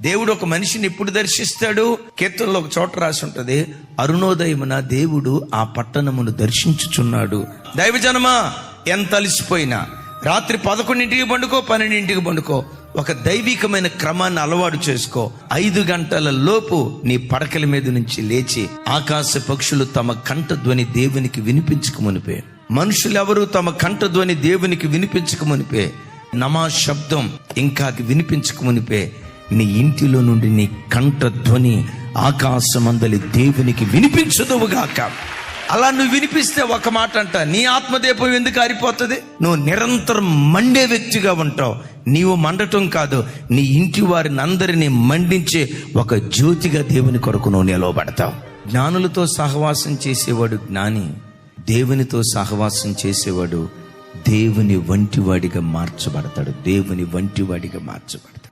దేవుడు ఒక మనిషిని ఎప్పుడు దర్శిస్తాడు? కీర్తనలో ఒక చోట రాసి ఉంటది, అరుణోదయమున దేవుడు ఆ పట్టణమును దర్శించుచున్నాడు. దైవజనమా, ఎంత అలసిపోయినా రాత్రి 11ంటికి పండుకో, 12ంటికి పండుకో, ఒక దైవికమైన క్రమాన్ని అలవాటు చేసుకో. 5 గంటల లోపు నీ పడకల మీద నుంచి లేచి ఆకాశ పక్షులు తమ కంఠధ్వని దేవునికి వినిపించక మునిపే, మనుషులెవరూ తమ కంఠధ్వని దేవునికి వినిపించక మునిపే, నమాజ్ శబ్దం ఇంకా వినిపించక మునిపే నీ ఇంటిలో నుండి నీ కంఠధ్వని ఆకాశమందలి దేవునికి వినిపించదువుగాక. అలా నువ్వు వినిపిస్తే ఒక మాట అంట, నీ ఆత్మదీపం ఎందుకు ఆరిపోతుంది? నువ్వు నిరంతరం మండే వ్యక్తిగా ఉంటావు. నీవు మండటం కాదు, నీ ఇంటి వారిని అందరినీ మండించే ఒక జ్యోతిగా దేవుని కొరకు నువ్వు నిలవబడతావు. జ్ఞానులతో సహవాసం చేసేవాడు జ్ఞాని, దేవునితో సహవాసం చేసేవాడు దేవుని వంటివాడిగా మార్చబడతాడు. దేవుని వంటివాడిగా మార్చబడతాడు.